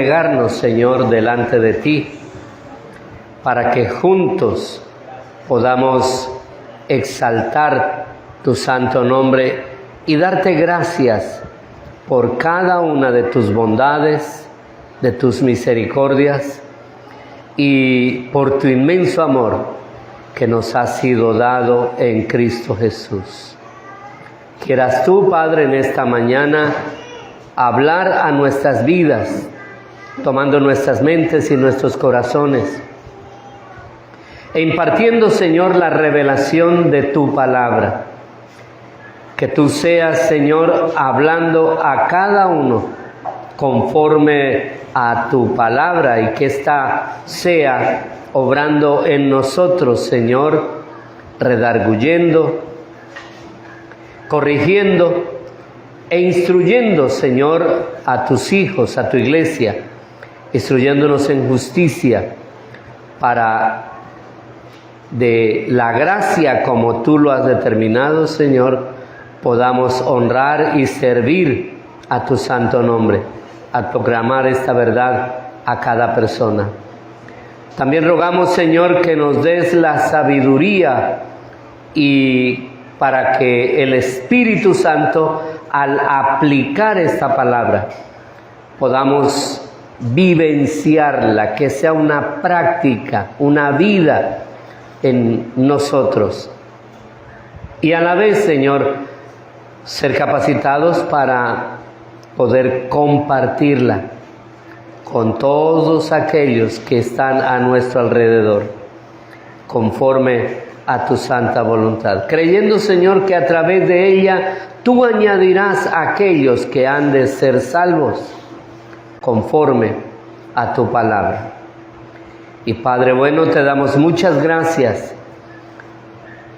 congregarnos, Señor, delante de ti, para que juntos podamos exaltar tu santo nombre y darte gracias por cada una de tus bondades, de tus misericordias y por tu inmenso amor que nos ha sido dado en Cristo Jesús. Quieras tú, Padre, en esta mañana hablar a nuestras vidas, tomando nuestras mentes y nuestros corazones, e impartiendo, Señor, la revelación de tu palabra. Que tú seas, Señor, hablando a cada uno conforme a tu palabra, y que ésta sea obrando en nosotros, Señor, redarguyendo, corrigiendo e instruyendo, Señor, a tus hijos, a tu iglesia, instruyéndonos en justicia, para de la gracia como tú lo has determinado, Señor, podamos honrar y servir a tu santo nombre, al proclamar esta verdad a cada persona. También rogamos, Señor, que nos des la sabiduría y para que el Espíritu Santo, al aplicar esta palabra, podamos vivenciarla, que sea una práctica, una vida en nosotros. Y a la vez, Señor, ser capacitados para poder compartirla con todos aquellos que están a nuestro alrededor, conforme a tu santa voluntad, creyendo, Señor, que a través de ella tú añadirás a aquellos que han de ser salvos, conforme a tu palabra. Y Padre bueno, te damos muchas gracias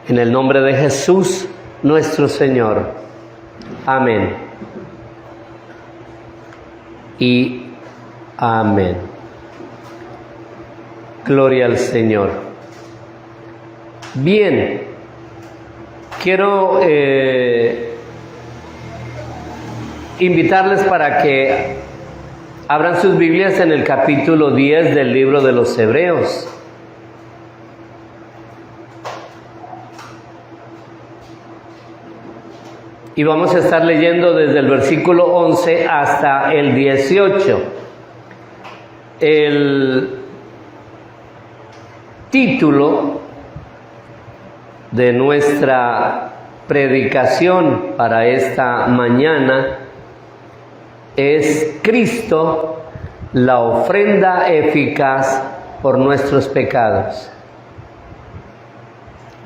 en el nombre de Jesús, nuestro Señor. Amén. Y amén. Gloria al Señor. Bien, quiero invitarles para que abran sus Biblias en el capítulo 10 del libro de los Hebreos. Y vamos a estar leyendo desde el versículo 11 hasta el 18. El título de nuestra predicación para esta mañana es Cristo, la ofrenda eficaz por nuestros pecados.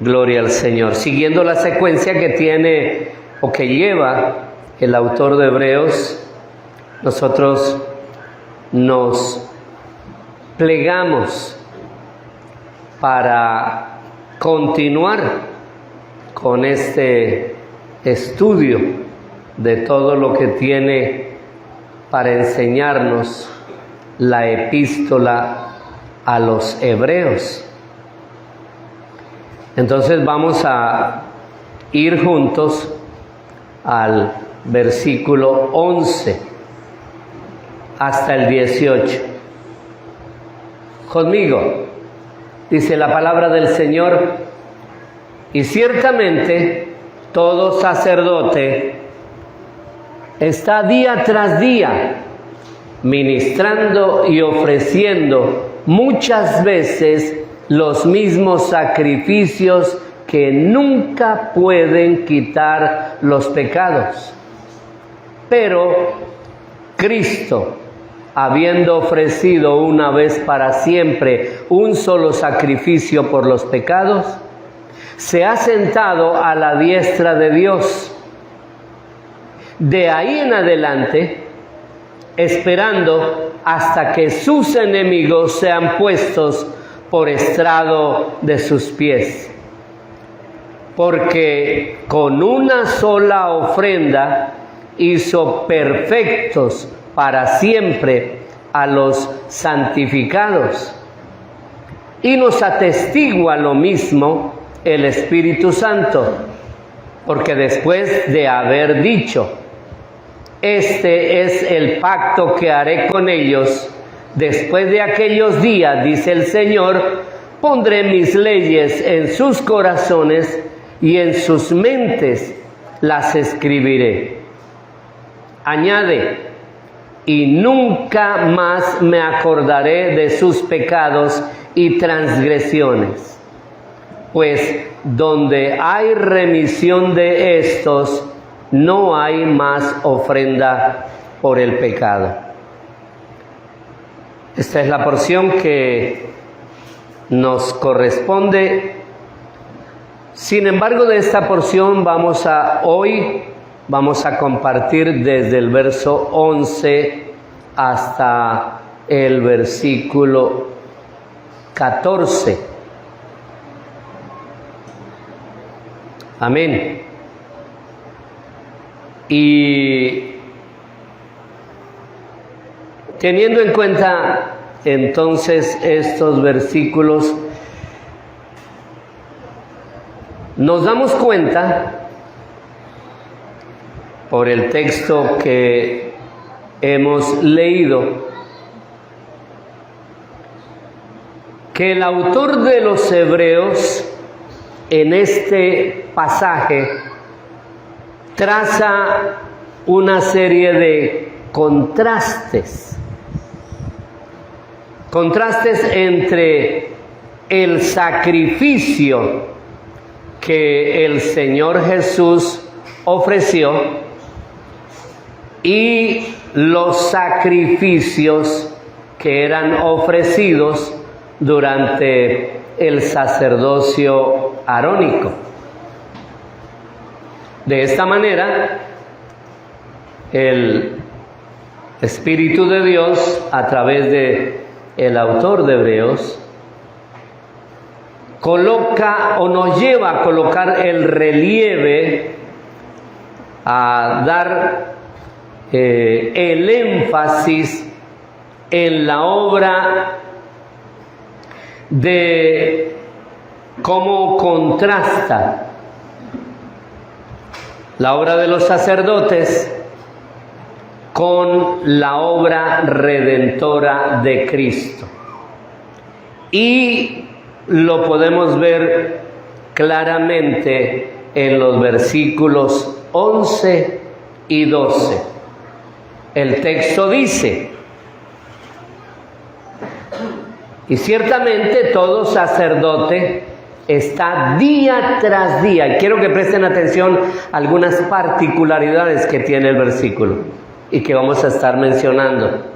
Gloria al Señor. Siguiendo la secuencia que tiene o que lleva el autor de Hebreos, nosotros nos plegamos para continuar con este estudio de todo lo que tiene para enseñarnos la epístola a los Hebreos. Entonces vamos a ir juntos al versículo 11 hasta el 18. Conmigo dice la palabra del Señor: y ciertamente todo sacerdote está día tras día ministrando y ofreciendo muchas veces los mismos sacrificios que nunca pueden quitar los pecados. Pero Cristo, habiendo ofrecido una vez para siempre un solo sacrificio por los pecados, se ha sentado a la diestra de Dios. De ahí en adelante, esperando hasta que sus enemigos sean puestos por estrado de sus pies. Porque con una sola ofrenda hizo perfectos para siempre a los santificados. Y nos atestigua lo mismo el Espíritu Santo, porque después de haber dicho: este es el pacto que haré con ellos. Después de aquellos días, dice el Señor, pondré mis leyes en sus corazones y en sus mentes las escribiré. Añade, y nunca más me acordaré de sus pecados y transgresiones, pues donde hay remisión de estos, no hay más ofrenda por el pecado. Esta es la porción que nos corresponde. Sin embargo, de esta porción hoy vamos a compartir desde el verso 11 hasta el versículo 14. Amén. Y teniendo en cuenta entonces estos versículos, nos damos cuenta por el texto que hemos leído que el autor de los Hebreos en este pasaje traza una serie de contrastes entre el sacrificio que el Señor Jesús ofreció y los sacrificios que eran ofrecidos durante el sacerdocio arónico. De esta manera, el Espíritu de Dios, a través de el autor de Hebreos, coloca o nos lleva a colocar el relieve, a dar el énfasis en la obra de cómo contrasta la obra de los sacerdotes con la obra redentora de Cristo. Y lo podemos ver claramente en los versículos 11 y 12. El texto dice: y ciertamente todo sacerdote está día tras día. Y quiero que presten atención a algunas particularidades que tiene el versículo y que vamos a estar mencionando.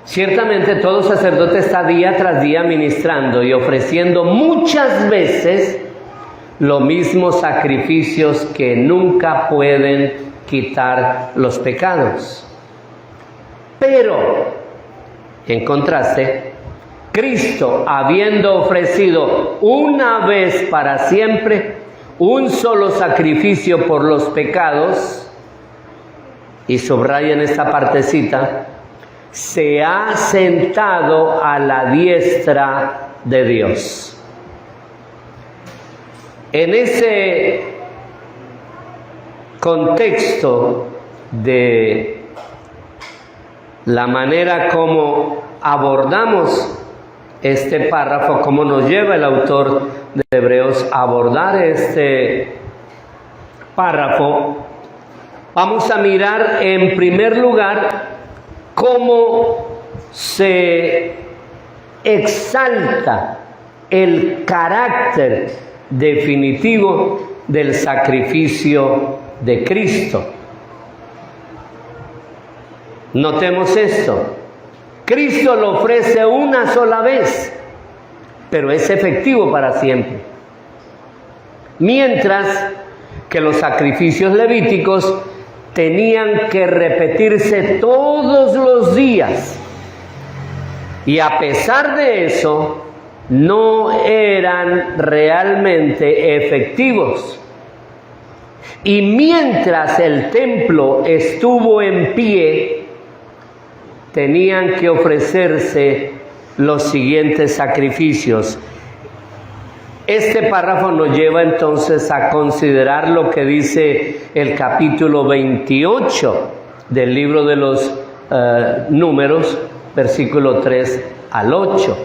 Ciertamente todo sacerdote está día tras día ministrando y ofreciendo muchas veces los mismos sacrificios que nunca pueden quitar los pecados. Pero, en contraste, Cristo, habiendo ofrecido una vez para siempre un solo sacrificio por los pecados, y subrayen esta partecita, se ha sentado a la diestra de Dios. En ese contexto de la manera como abordamos este párrafo, cómo nos lleva el autor de Hebreos a abordar este párrafo, vamos a mirar en primer lugar cómo se exalta el carácter definitivo del sacrificio de Cristo. Notemos esto: Cristo lo ofrece una sola vez, pero es efectivo para siempre. Mientras que los sacrificios levíticos tenían que repetirse todos los días, y a pesar de eso no eran realmente efectivos. Y mientras el templo estuvo en pie, tenían que ofrecerse los siguientes sacrificios. Este párrafo nos lleva entonces a considerar lo que dice el capítulo 28 del libro de los Números, versículo 3 al 8.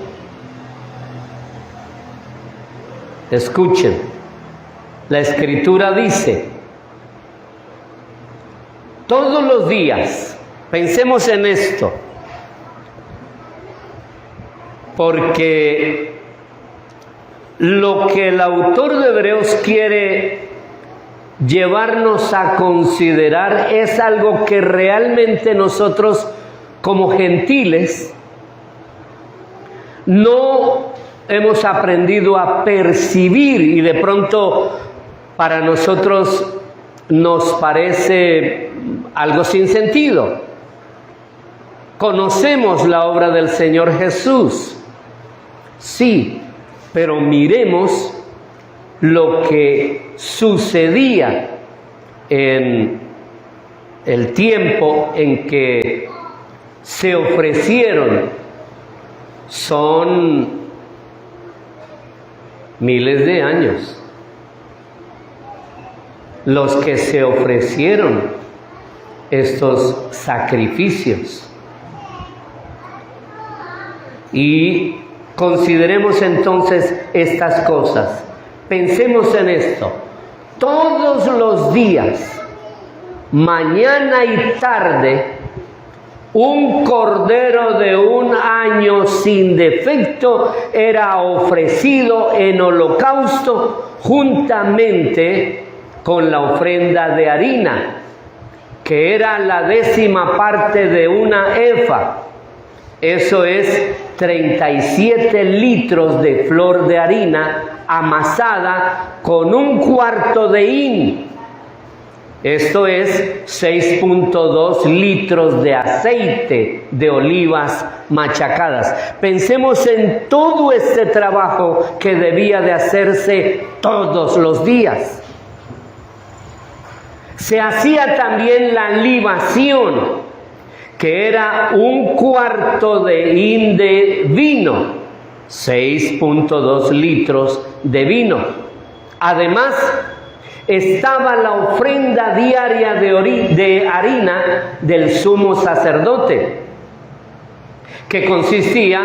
Escuchen, la Escritura dice: todos los días, pensemos en esto, porque lo que el autor de Hebreos quiere llevarnos a considerar es algo que realmente nosotros como gentiles no hemos aprendido a percibir, y de pronto para nosotros nos parece algo sin sentido. Conocemos la obra del Señor Jesús, sí, pero miremos lo que sucedía en el tiempo en que se ofrecieron. Son miles de años los que se ofrecieron estos sacrificios. Y consideremos entonces estas cosas. Pensemos en esto. Todos los días, mañana y tarde, un cordero de 1 año sin defecto era ofrecido en holocausto juntamente con la ofrenda de harina, que era la 10ª parte de una efa. Eso es 37 litros de flor de harina amasada con 1/4 de hin. Esto es 6.2 litros de aceite de olivas machacadas. Pensemos en todo este trabajo que debía de hacerse todos los días. Se hacía también la libación, que era 1/4 de hin de vino, 6.2 litros de vino. Además, estaba la ofrenda diaria de harina del sumo sacerdote, que consistía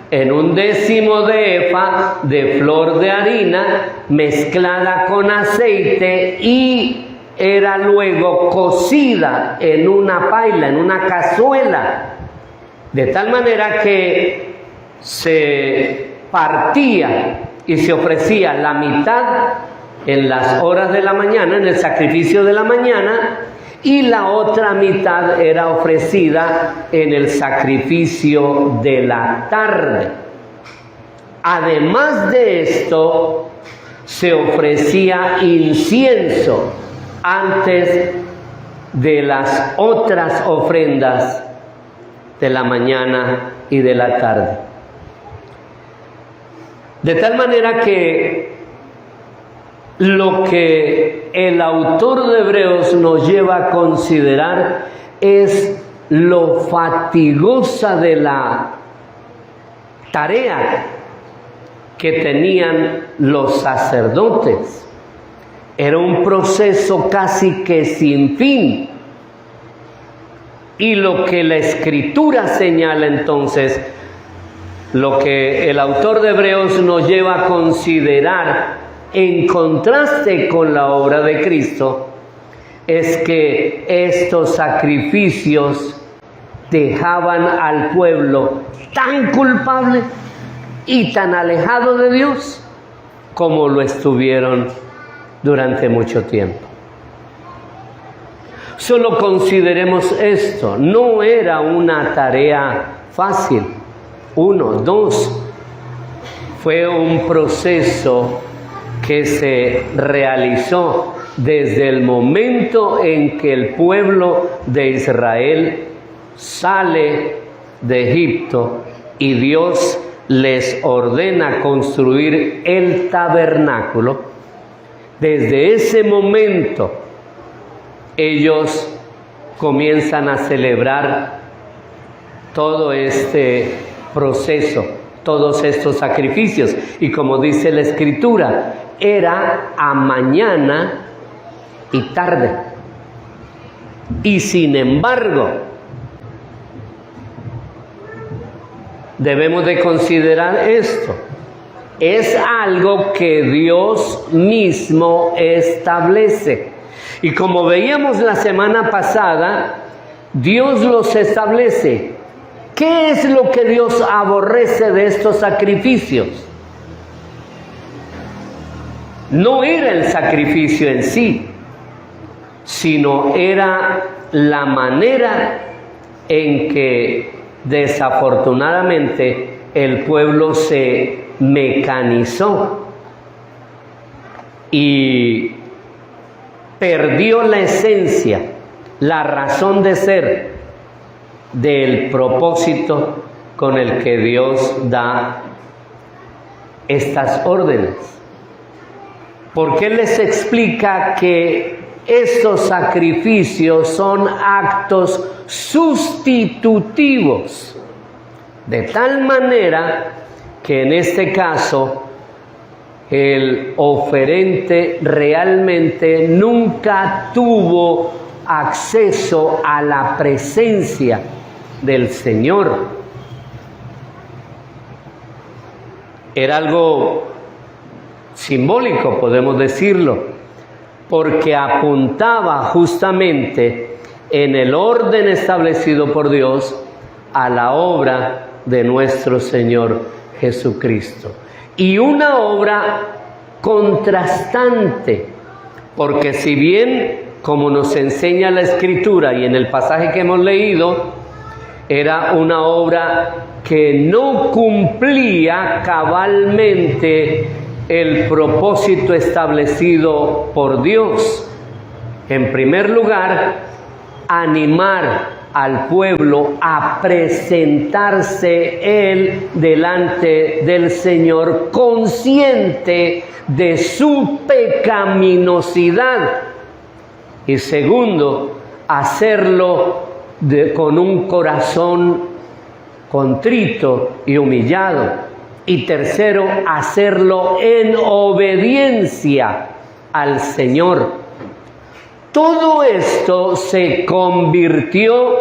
en 1/10 de efa de flor de harina mezclada con aceite y era luego cocida en una paila, en una cazuela, de tal manera que se partía y se ofrecía la mitad en las horas de la mañana, en el sacrificio de la mañana, y la otra mitad era ofrecida en el sacrificio de la tarde. Además de esto, se ofrecía incienso antes de las otras ofrendas de la mañana y de la tarde. De tal manera que lo que el autor de Hebreos nos lleva a considerar es lo fatigosa de la tarea que tenían los sacerdotes. Era un proceso casi que sin fin. Y lo que la Escritura señala entonces, lo que el autor de Hebreos nos lleva a considerar en contraste con la obra de Cristo, es que estos sacrificios dejaban al pueblo tan culpable y tan alejado de Dios como lo estuvieron durante mucho tiempo. Solo consideremos esto, no era una tarea fácil. 1, 2, fue un proceso que se realizó desde el momento en que el pueblo de Israel sale de Egipto y Dios les ordena construir el tabernáculo. Desde ese momento ellos comienzan a celebrar todo este proceso todos estos sacrificios. Y como dice la Escritura, era a mañana y tarde. Y sin embargo, debemos de considerar esto. Es algo que Dios mismo establece. Y como veíamos la semana pasada, Dios los establece. ¿Qué es lo que Dios aborrece de estos sacrificios? No era el sacrificio en sí, sino era la manera en que desafortunadamente el pueblo se mecanizó y perdió la esencia, la razón de ser del propósito con el que Dios da estas órdenes. Porque Él les explica que estos sacrificios son actos sustitutivos, de tal manera que en este caso el oferente realmente nunca tuvo acceso a la presencia del Señor. Era algo simbólico, podemos decirlo, porque apuntaba justamente en el orden establecido por Dios a la obra de nuestro Señor Jesucristo. Y una obra contrastante, porque si bien, como nos enseña la Escritura y en el pasaje que hemos leído, era una obra que no cumplía cabalmente el propósito establecido por Dios. En primer lugar, animar al pueblo a presentarse él delante del Señor consciente de su pecaminosidad. Y segundo, hacerlo con un corazón contrito y humillado. Y tercero, hacerlo en obediencia al Señor. Todo esto se convirtió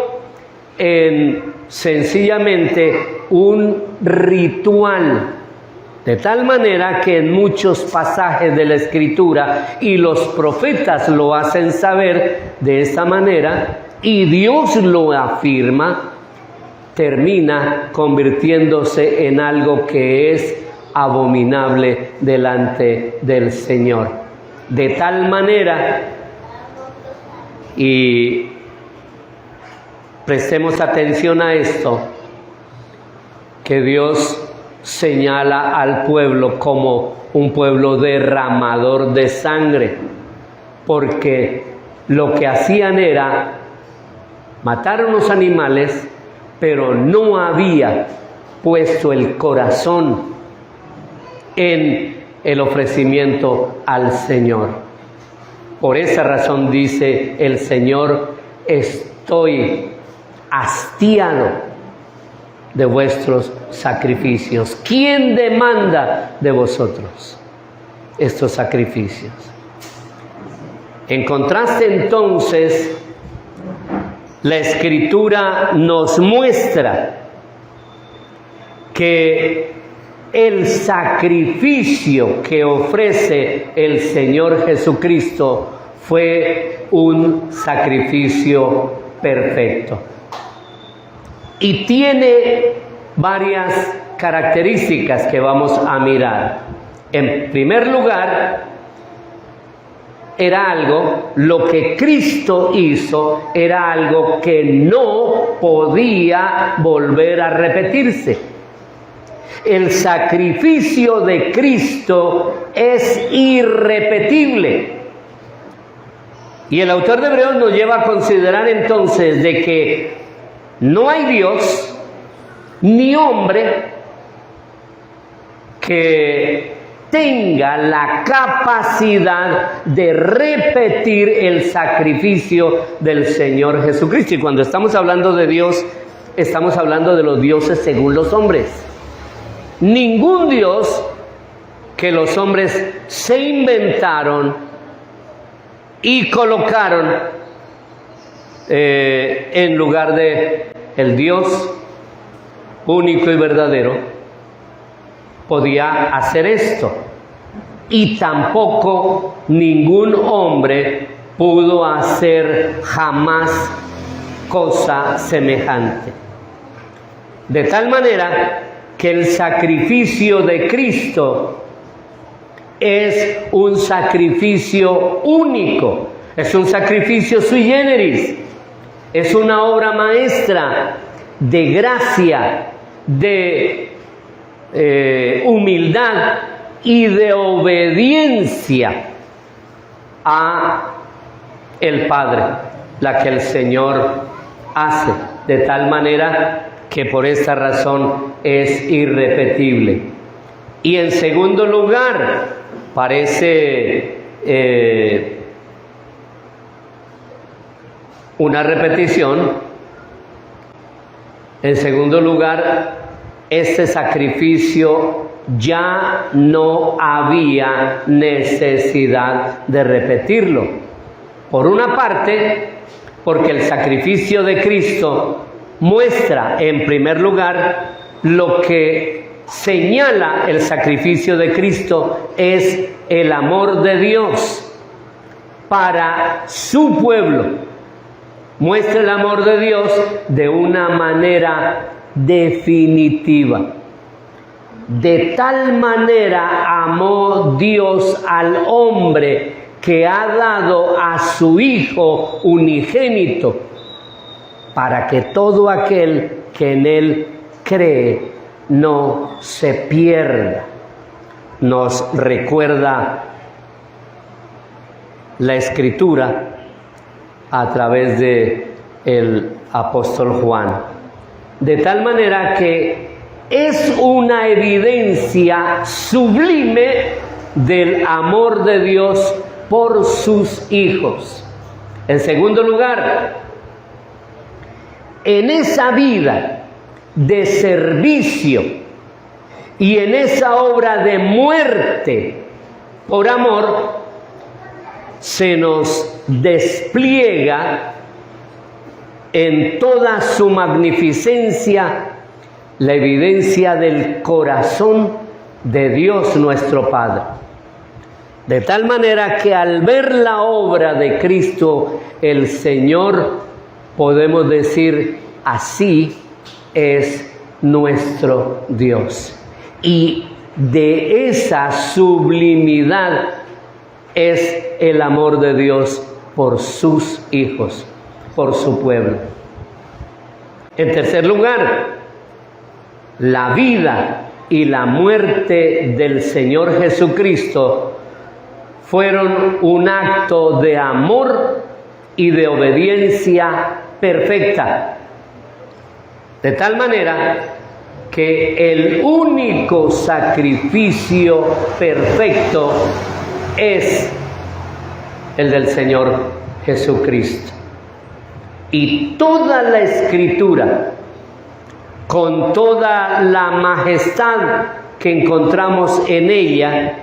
en sencillamente un ritual, de tal manera que en muchos pasajes de la Escritura, y los profetas lo hacen saber de esta manera, y Dios lo afirma, termina convirtiéndose en algo que es abominable delante del Señor. De tal manera, y prestemos atención a esto, que Dios señala al pueblo como un pueblo derramador de sangre, porque lo que hacían era matar a unos animales, pero no había puesto el corazón en el ofrecimiento al Señor. Por esa razón dice el Señor: estoy hastiado de vuestros sacrificios. ¿Quién demanda de vosotros estos sacrificios? En contraste, entonces, la Escritura nos muestra que el sacrificio que ofrece el Señor Jesucristo fue un sacrificio perfecto. Y tiene varias características que vamos a mirar. En primer lugar, lo que Cristo hizo era algo que no podía volver a repetirse. El sacrificio de Cristo es irrepetible. Y el autor de Hebreos nos lleva a considerar entonces de que no hay Dios ni hombre que tenga la capacidad de repetir el sacrificio del Señor Jesucristo. Y cuando estamos hablando de Dios, estamos hablando de los dioses según los hombres. ningún Dios que los hombres se inventaron y colocaron en lugar de el Dios único y verdadero podía hacer esto. Y tampoco ningún hombre pudo hacer jamás cosa semejante. De tal manera que el sacrificio de Cristo es un sacrificio único, es un sacrificio sui generis, es una obra maestra de gracia, de humildad y de obediencia a el Padre, la que el Señor hace, de tal manera que por esta razón es irrepetible. Y en segundo lugar, parece una repetición. En segundo lugar, este sacrificio ya no había necesidad de repetirlo. Por una parte, porque el sacrificio de Cristo muestra en primer lugar lo que señala el sacrificio de Cristo es el amor de Dios para su pueblo. Muestra el amor de Dios de una manera definitiva. De tal manera amó Dios al hombre que ha dado a su Hijo unigénito, para que todo aquel que en Él cree no se pierda. Nos recuerda la Escritura a través de el apóstol Juan. De tal manera que es una evidencia sublime del amor de Dios por sus hijos. En segundo lugar, en esa vida de servicio y en esa obra de muerte por amor, se nos despliega en toda su magnificencia la evidencia del corazón de Dios nuestro Padre. De tal manera que al ver la obra de Cristo el Señor, podemos decir, así es nuestro Dios. Y de esa sublimidad es el amor de Dios por sus hijos, por su pueblo. En tercer lugar, la vida y la muerte del Señor Jesucristo fueron un acto de amor y de obediencia perfecta. De tal manera que el único sacrificio perfecto es el del Señor Jesucristo. Y toda la Escritura, con toda la majestad que encontramos en ella,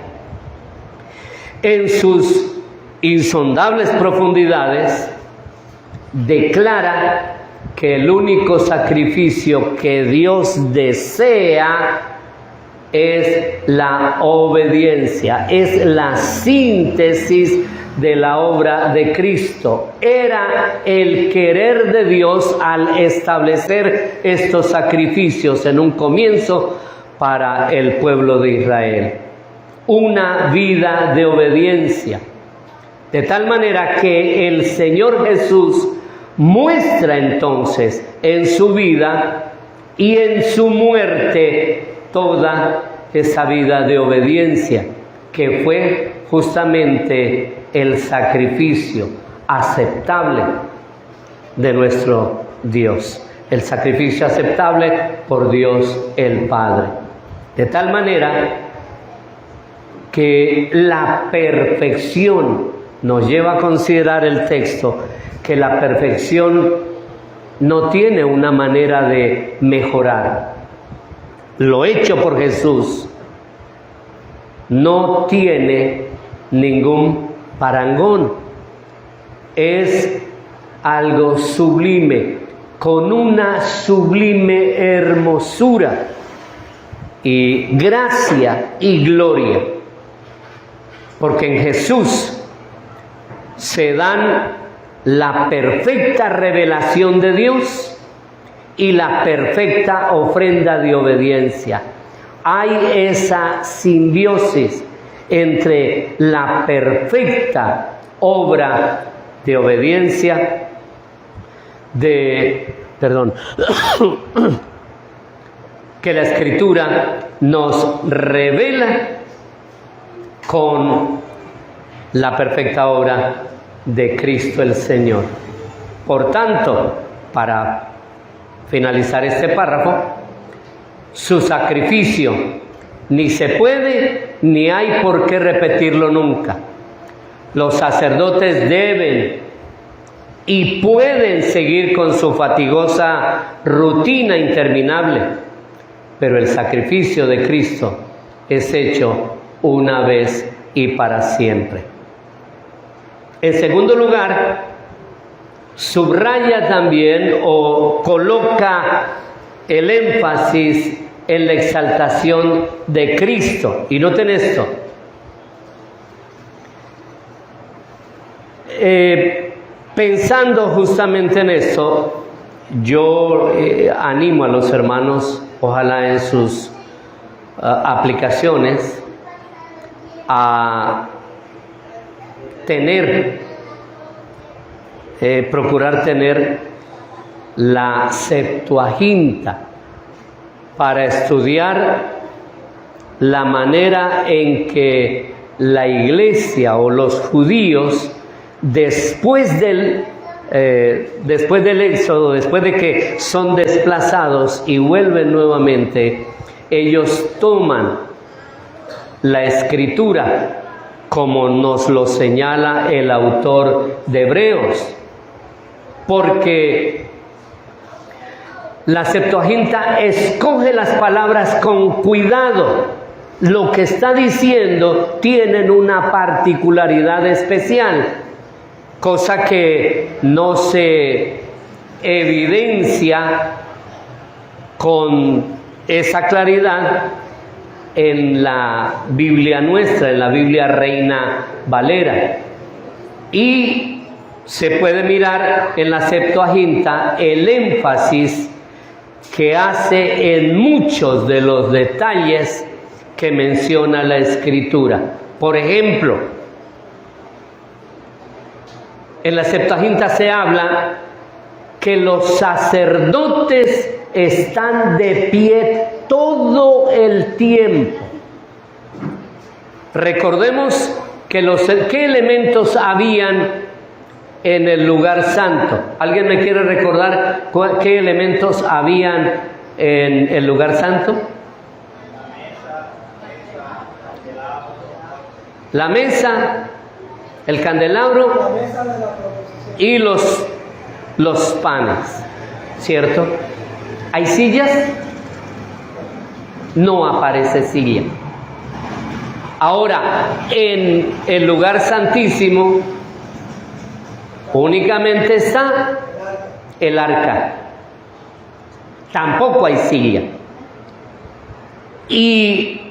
en sus insondables profundidades, declara que el único sacrificio que Dios desea es la obediencia, es la síntesis de la obra de Cristo. Era el querer de Dios al establecer estos sacrificios en un comienzo para el pueblo de Israel. Una vida de obediencia. De tal manera que el Señor Jesús muestra entonces en su vida y en su muerte toda esa vida de obediencia, que fue justamente el sacrificio aceptable de nuestro Dios, el sacrificio aceptable por Dios el Padre. De tal manera que la perfección nos lleva a considerar el texto, que la perfección no tiene una manera de mejorar. lo hecho por Jesús no tiene ningún parangón. Es algo sublime, con una sublime hermosura y gracia y gloria. Porque en Jesús se dan la perfecta revelación de Dios y la perfecta ofrenda de obediencia. Hay esa simbiosis entre la perfecta obra de obediencia que la Escritura nos revela con la perfecta obra de Cristo el Señor. Por tanto, para finalizar este párrafo, su sacrificio ni se puede ni hay por qué repetirlo nunca. Los sacerdotes deben y pueden seguir con su fatigosa rutina interminable, pero el sacrificio de Cristo es hecho una vez y para siempre. En segundo lugar, subraya también o coloca el énfasis en la exaltación de Cristo. Y noten esto. Pensando justamente en esto, yo animo a los hermanos, ojalá en sus aplicaciones, a procurar tener la Septuaginta para estudiar la manera en que la iglesia o los judíos después del éxodo, después de que son desplazados y vuelven nuevamente, ellos toman la Escritura como nos lo señala el autor de Hebreos, porque la Septuaginta escoge las palabras con cuidado. Lo que está diciendo tienen una particularidad especial, cosa que no se evidencia con esa claridad en la Biblia nuestra, en la Biblia Reina Valera. Y se puede mirar en la Septuaginta el énfasis que hace en muchos de los detalles que menciona la Escritura. Por ejemplo, en la Septuaginta se habla que los sacerdotes están de pie todo el tiempo. Recordemos que ¿qué elementos habían en el lugar santo? ¿Alguien me quiere recordar qué elementos habían en el lugar santo? La mesa, el candelabro y los panes, ¿cierto? ¿Hay sillas? No aparece silla. Ahora, en el lugar santísimo únicamente está el arca. Tampoco hay silla. Y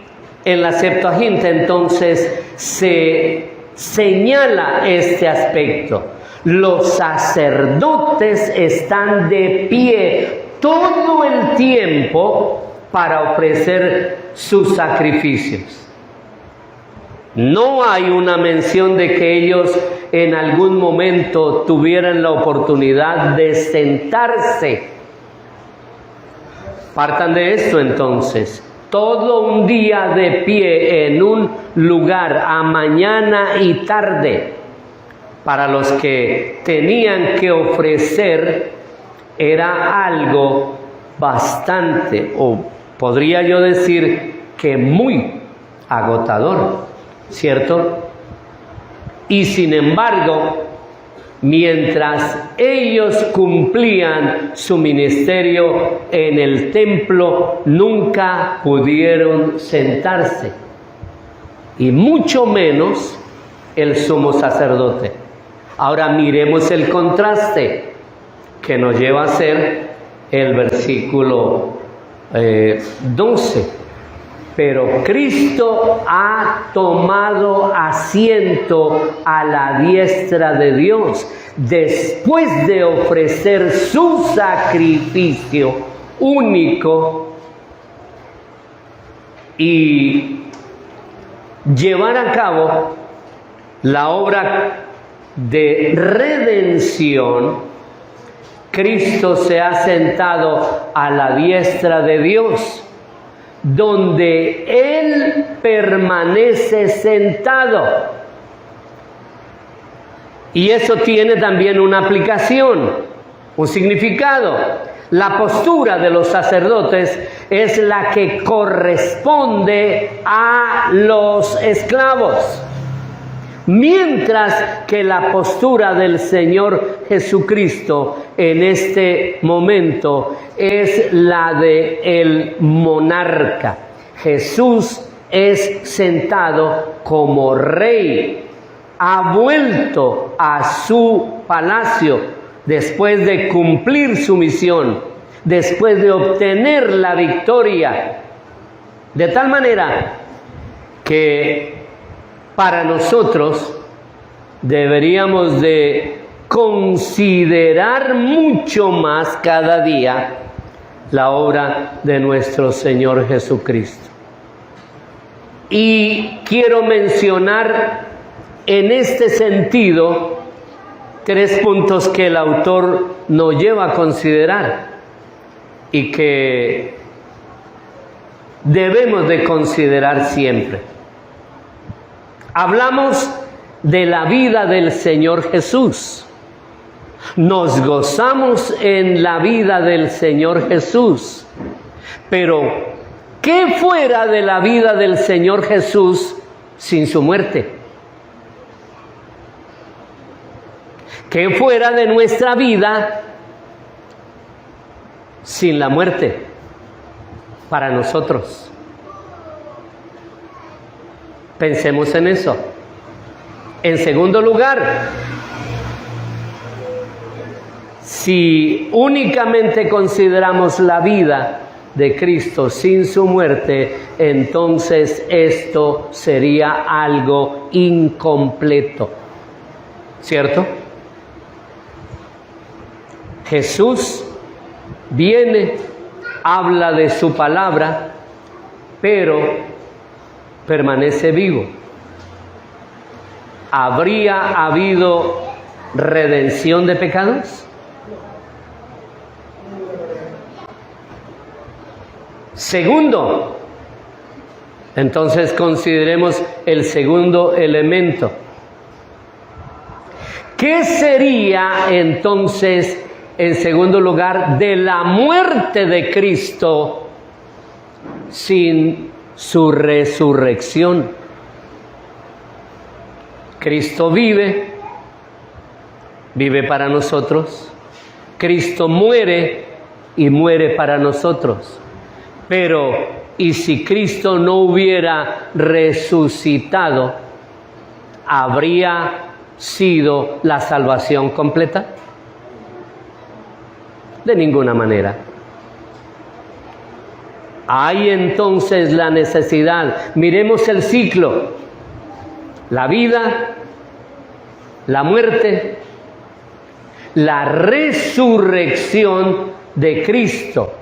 en la Septuaginta entonces se señala este aspecto. Los sacerdotes están de pie todo el tiempo para ofrecer sus sacrificios. No hay una mención de que ellos en algún momento tuvieran la oportunidad de sentarse. Partan de esto entonces. Todo un día de pie en un lugar a mañana y tarde para los que tenían que ofrecer era algo bastante, o podría yo decir que muy agotador, ¿cierto? Y sin embargo, mientras ellos cumplían su ministerio en el templo, nunca pudieron sentarse, y mucho menos el sumo sacerdote. Ahora miremos el contraste que nos lleva a ser el versículo 12. Pero Cristo ha tomado asiento a la diestra de Dios después de ofrecer su sacrificio único y llevar a cabo la obra de redención. Cristo se ha sentado a la diestra de Dios, donde Él permanece sentado. Y eso tiene también una aplicación, un significado. La postura de los sacerdotes es la que corresponde a los esclavos, mientras que la postura del Señor Jesucristo en este momento es la de el monarca. Jesús es sentado como rey, ha vuelto a su palacio después de cumplir su misión, después de obtener la victoria, de tal manera que para nosotros deberíamos de considerar mucho más cada día la obra de nuestro Señor Jesucristo. Y quiero mencionar en este sentido 3 puntos que el autor nos lleva a considerar y que debemos de considerar siempre. Hablamos de la vida del Señor Jesús. Nos gozamos en la vida del Señor Jesús. Pero, ¿qué fuera de la vida del Señor Jesús sin su muerte? ¿Qué fuera de nuestra vida sin la muerte para nosotros? Pensemos en eso. En segundo lugar, si únicamente consideramos la vida de Cristo sin su muerte, entonces esto sería algo incompleto, ¿cierto? Jesús viene, habla de su palabra, pero permanece vivo. ¿Habría habido redención de pecados? Segundo, entonces consideremos el segundo elemento. ¿Qué sería entonces, en segundo lugar, de la muerte de Cristo sin su resurrección? Cristo vive para nosotros. Cristo muere y muere para nosotros. Pero, ¿y si Cristo no hubiera resucitado? ¿Habría sido la salvación completa? De ninguna manera. Hay entonces la necesidad. Miremos el ciclo: la vida, la muerte, la resurrección de Cristo.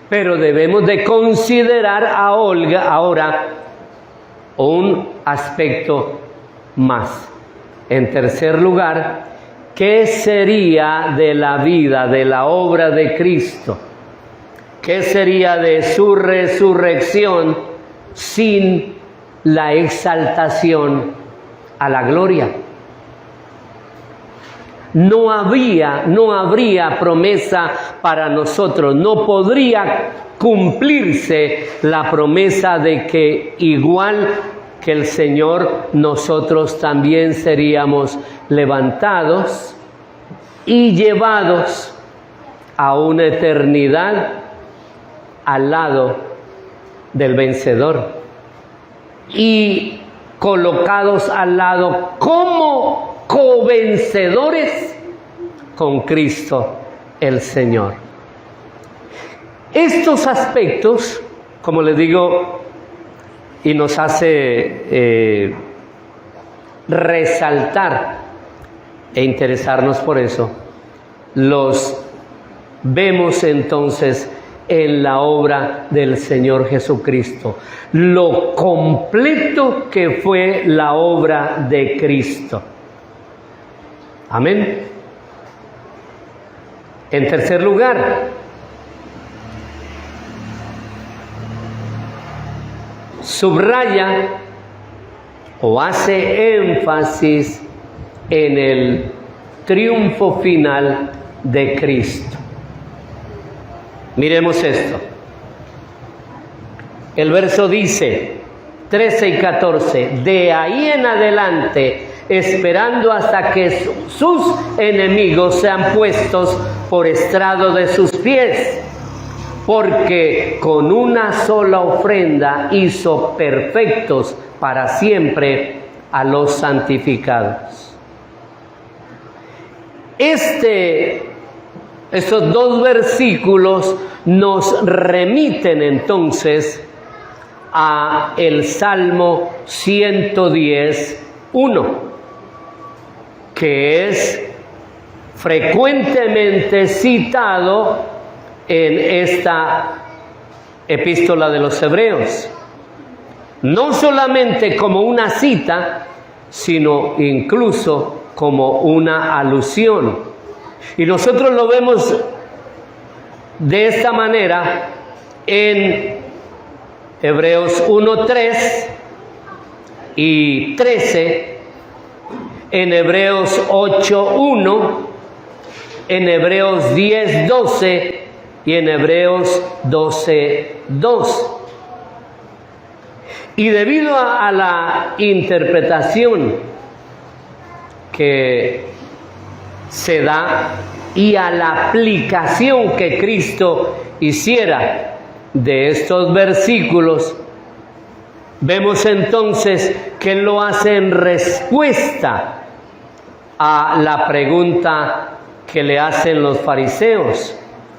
Pero debemos de considerar ahora un aspecto más. En tercer lugar, ¿qué sería de la vida, de la obra de Cristo? ¿Qué sería de su resurrección sin la exaltación a la gloria? No habría promesa para nosotros, no podría cumplirse la promesa de que igual que el Señor, nosotros también seríamos levantados y llevados a una eternidad al lado del vencedor y colocados al lado como covencedores con Cristo el Señor. Estos aspectos, como les digo, y nos hace resaltar e interesarnos por eso, los vemos entonces en la obra del Señor Jesucristo, lo completo que fue la obra de Cristo. Amén. En tercer lugar, subraya o hace énfasis en el triunfo final de Cristo. Miremos esto. El verso dice, 13 y 14, de ahí en adelante, esperando hasta que sus enemigos sean puestos por estrado de sus pies, porque con una sola ofrenda hizo perfectos para siempre a los santificados. Estos dos versículos nos remiten entonces a el Salmo 110:1, que es frecuentemente citado en esta epístola de los Hebreos. No solamente como una cita, sino incluso como una alusión. Y nosotros lo vemos de esta manera en Hebreos 1:3 y 13, en Hebreos 8:1, en Hebreos 10:12 y en Hebreos 12:2. Y debido a la interpretación que se da y a la aplicación que Cristo hiciera de estos versículos, vemos entonces que Él lo hace en respuesta a la pregunta que le hacen los fariseos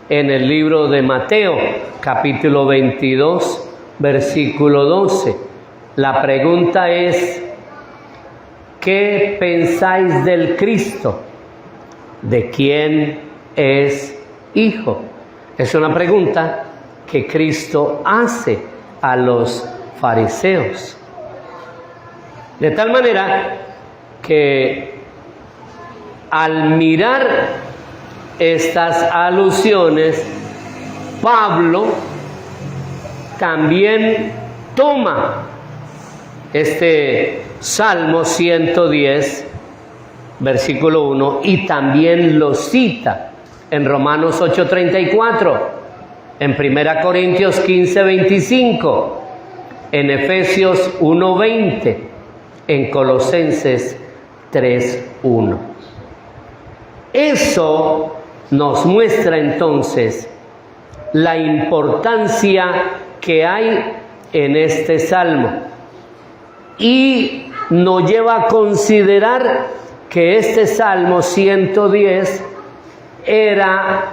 en el libro de Mateo, capítulo 22, versículo 12. La pregunta es, ¿qué pensáis del Cristo? ¿De quién es hijo? Es una pregunta que Cristo hace a los fariseos. De tal manera que al mirar estas alusiones, Pablo también toma este Salmo 110, versículo 1, y también lo cita en Romanos 8:34, en 1 Corintios 15:25, en Efesios 1:20, en Colosenses 3:1. Eso nos muestra entonces la importancia que hay en este salmo y nos lleva a considerar que este Salmo 110 era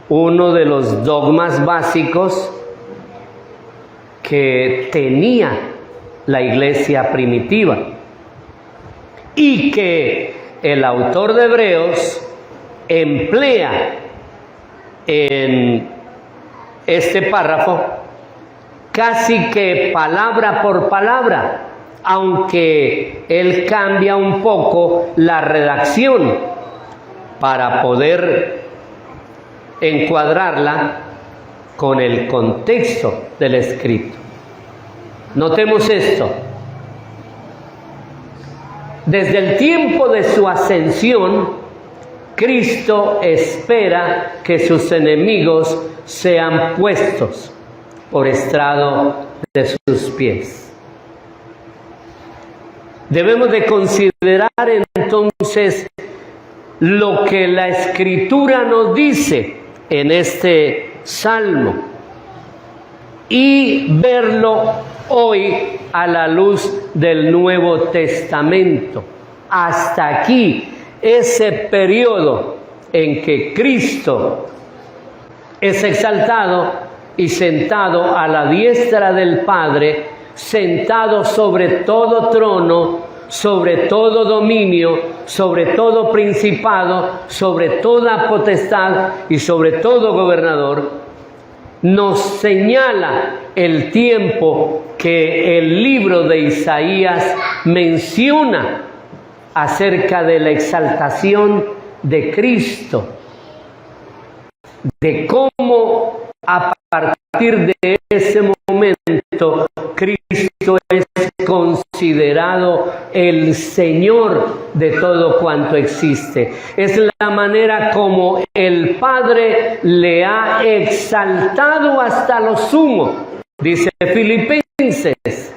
uno de los dogmas básicos que tenía la iglesia primitiva y que el autor de Hebreos emplea en este párrafo casi que palabra por palabra, aunque él cambia un poco la redacción para poder encuadrarla con el contexto del escrito. Notemos esto. Desde el tiempo de su ascensión, Cristo espera que sus enemigos sean puestos por estrado de sus pies. Debemos de considerar entonces lo que la Escritura nos dice en este salmo y verlo hoy a la luz del Nuevo Testamento. Hasta aquí, ese periodo en que Cristo es exaltado y sentado a la diestra del Padre, sentado sobre todo trono, sobre todo dominio, sobre todo principado, sobre toda potestad y sobre todo gobernador, nos señala el tiempo que el libro de Isaías menciona acerca de la exaltación de Cristo, de cómo a partir de ese momento Cristo es considerado el Señor de todo cuanto existe. Es la manera como el Padre le ha exaltado hasta lo sumo, dice Filipenses,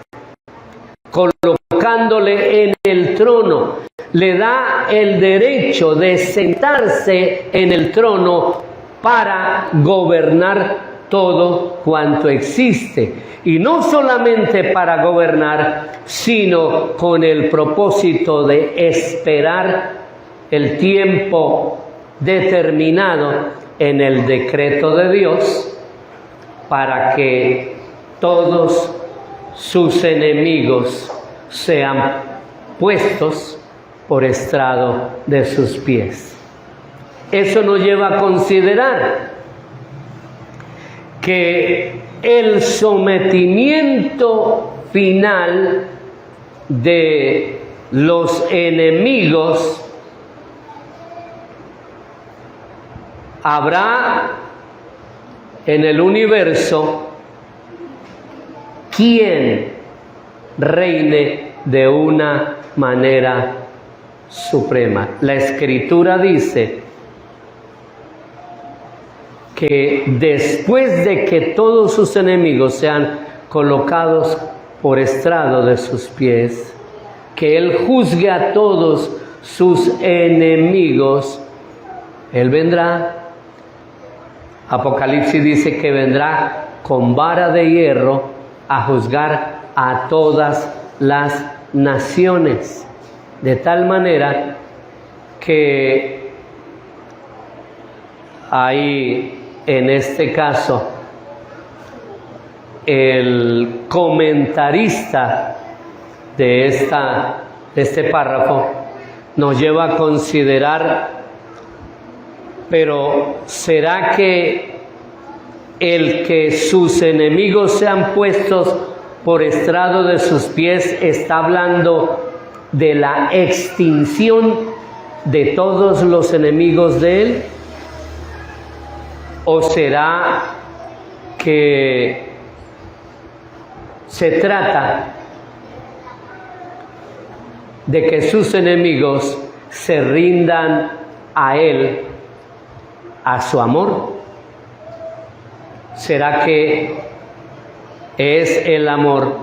colocándole en el trono, le da el derecho de sentarse en el trono para gobernar todo cuanto existe. Y no solamente para gobernar, sino con el propósito de esperar el tiempo determinado en el decreto de Dios para que todos sus enemigos sean puestos por estrado de sus pies. Eso nos lleva a considerar que el sometimiento final de los enemigos habrá en el universo quien reine de una manera suprema. La Escritura dice que después de que todos sus enemigos sean colocados por estrado de sus pies, que Él juzgue a todos sus enemigos, Él vendrá. Apocalipsis dice que vendrá con vara de hierro a juzgar a todas las naciones, de tal manera que hay en este caso el comentarista de este párrafo nos lleva a considerar, pero ¿será que el que sus enemigos sean puestos por estrado de sus pies está hablando de la extinción de todos los enemigos de él? ¿O será que se trata de que sus enemigos se rindan a él, a su amor? ¿Será que es el amor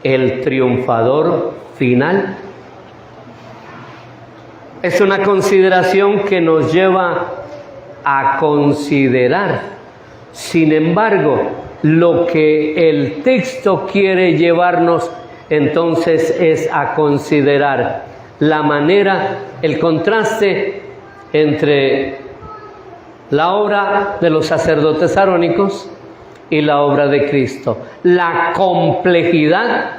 el triunfador final? Es una consideración que nos lleva a considerar. Sin embargo, lo que el texto quiere llevarnos entonces es a considerar la manera, el contraste entre la obra de los sacerdotes arónicos y la obra de Cristo, la complejidad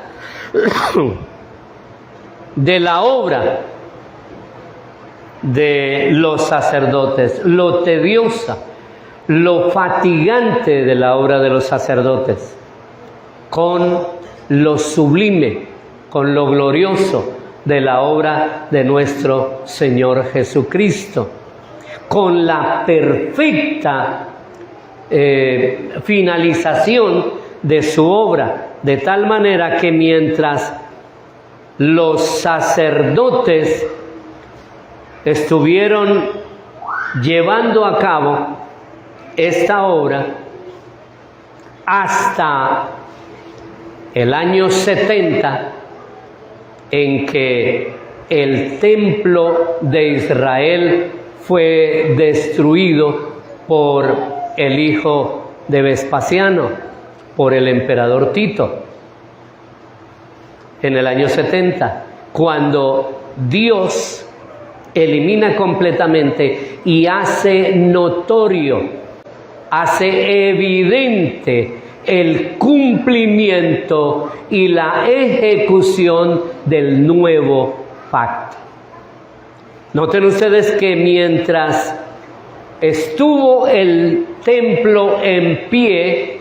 de la obra de los sacerdotes, lo tediosa, lo fatigante de la obra de los sacerdotes, con lo sublime, con lo glorioso de la obra de nuestro Señor Jesucristo, con la perfecta finalización de su obra, de tal manera que mientras los sacerdotes estuvieron llevando a cabo esta obra hasta el año 70, en que el templo de Israel fue destruido por el hijo de Vespasiano, por el emperador Tito, en el año 70, cuando Dios elimina completamente y hace notorio, hace evidente el cumplimiento y la ejecución del nuevo pacto. Noten ustedes que mientras estuvo el templo en pie,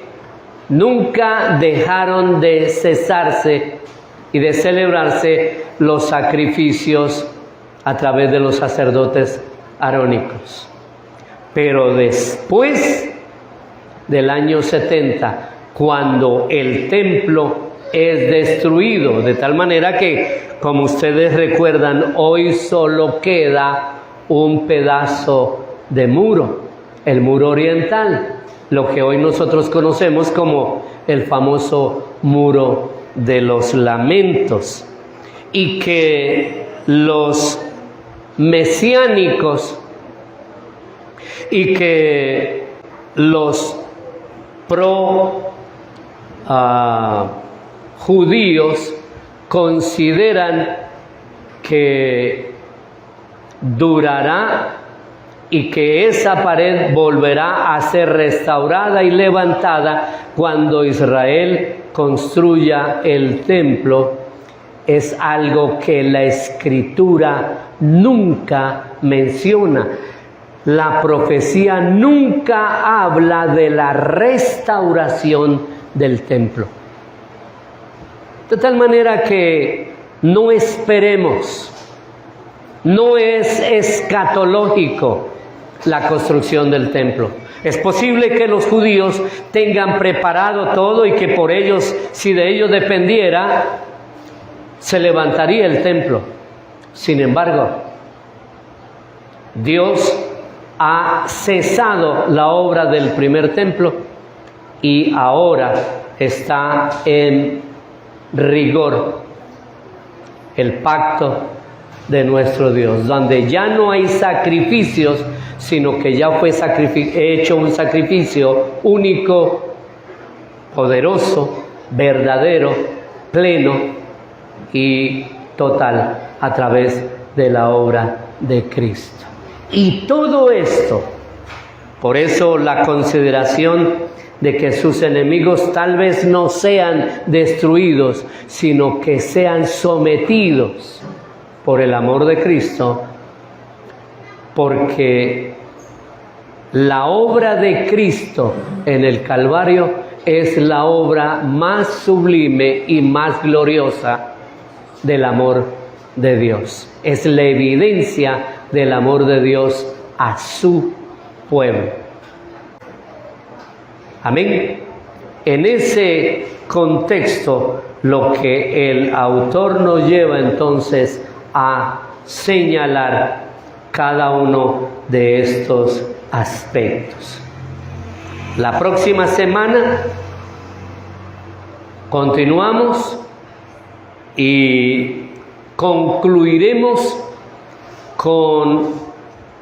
nunca dejaron de cesarse y de celebrarse los sacrificios a través de los sacerdotes arónicos. Pero después del año 70, cuando el templo es destruido, de tal manera que, como ustedes recuerdan, hoy solo queda un pedazo de muro, el muro oriental, lo que hoy nosotros conocemos como el famoso muro de los lamentos, y que los mesiánicos y que los judíos consideran que durará y que esa pared volverá a ser restaurada y levantada cuando Israel construya el templo. Es algo que la Escritura nunca menciona. La profecía nunca habla de la restauración del templo. De tal manera que no esperemos, no es escatológico la construcción del templo. Es posible que los judíos tengan preparado todo y que por ellos, si de ellos dependiera, se levantaría el templo. Sin embargo, Dios ha cesado la obra del primer templo y ahora está en rigor el pacto de nuestro Dios, donde ya no hay sacrificios, sino que ya fue hecho un sacrificio único, poderoso, verdadero, pleno y total a través de la obra de Cristo. Y todo esto, por eso la consideración de que sus enemigos tal vez no sean destruidos, sino que sean sometidos por el amor de Cristo, porque la obra de Cristo en el Calvario es la obra más sublime y más gloriosa del amor de Dios. Es la evidencia del amor de Dios a su pueblo. Amén. En ese contexto, lo que el autor nos lleva entonces a señalar cada uno de estos aspectos. La próxima semana continuamos y concluiremos con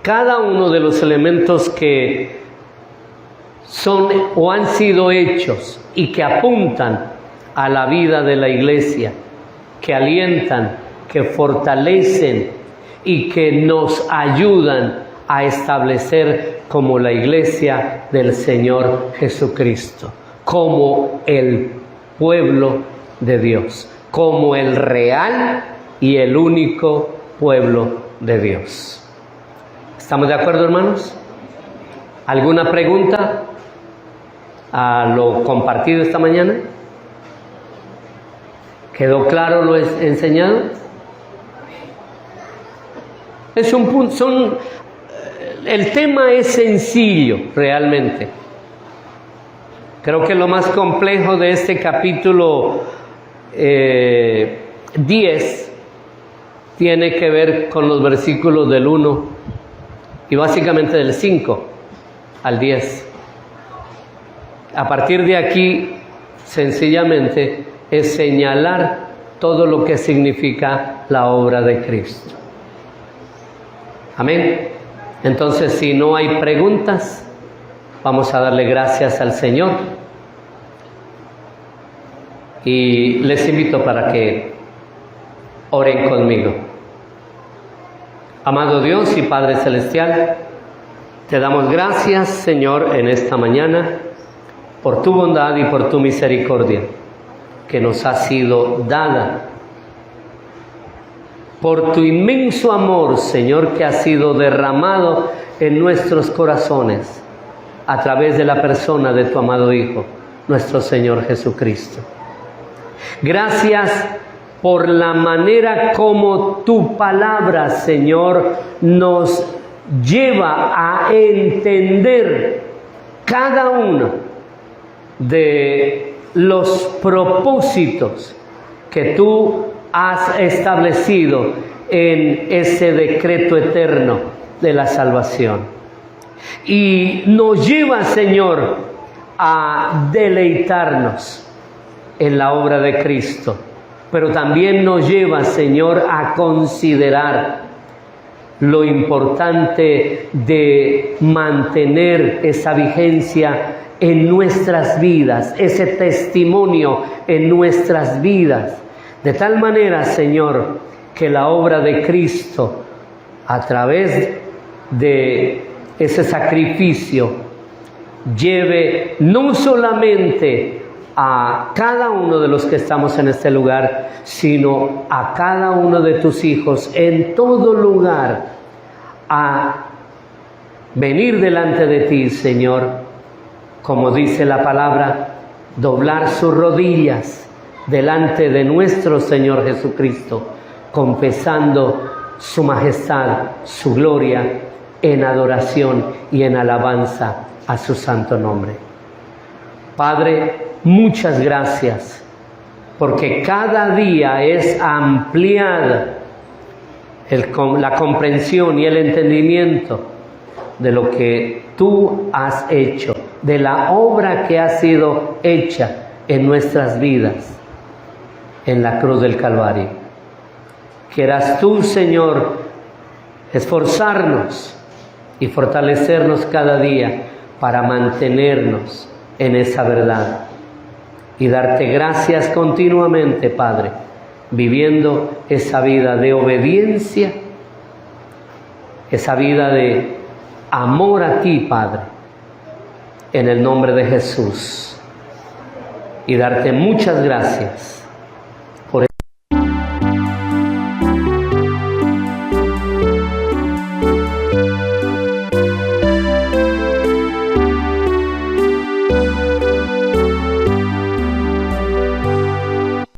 cada uno de los elementos que son o han sido hechos y que apuntan a la vida de la iglesia, que alientan, que fortalecen y que nos ayudan a establecer como la iglesia del Señor Jesucristo, como el pueblo de Dios, como el real y el único pueblo de Dios. ¿Estamos de acuerdo, hermanos? ¿Alguna pregunta a lo compartido esta mañana? ¿Quedó claro lo enseñado? Es un punto, el tema es sencillo realmente. Creo que lo más complejo de este capítulo 10 tiene que ver con los versículos del 1 y básicamente del 5 al 10. A partir de aquí, sencillamente, es señalar todo lo que significa la obra de Cristo. Amén. Entonces, si no hay preguntas, vamos a darle gracias al Señor. Y les invito para que oren conmigo. Amado Dios y Padre Celestial, te damos gracias, Señor, en esta mañana, por tu bondad y por tu misericordia que nos ha sido dada, por tu inmenso amor, Señor, que ha sido derramado en nuestros corazones a través de la persona de tu amado Hijo, nuestro Señor Jesucristo. Gracias por la manera como tu palabra, Señor, nos lleva a entender cada uno de los propósitos que tú has establecido en ese decreto eterno de la salvación. Y nos lleva, Señor, a deleitarnos en la obra de Cristo, pero también nos lleva, Señor, a considerar lo importante de mantener esa vigencia en nuestras vidas, ese testimonio en nuestras vidas, de tal manera, Señor, que la obra de Cristo, a través de ese sacrificio, lleve no solamente a cada uno de los que estamos en este lugar, sino a cada uno de tus hijos en todo lugar, a venir delante de ti, Señor, como dice la palabra, doblar sus rodillas delante de nuestro Señor Jesucristo, confesando su majestad, su gloria, en adoración y en alabanza a su santo nombre. Padre, muchas gracias, porque cada día es ampliada la comprensión y el entendimiento de lo que tú has hecho, de la obra que ha sido hecha en nuestras vidas, en la cruz del Calvario. Quieras tú, Señor, esforzarnos y fortalecernos cada día para mantenernos en esa verdad y darte gracias continuamente, Padre, viviendo esa vida de obediencia, esa vida de amor a ti, Padre, en el nombre de Jesús, y darte muchas gracias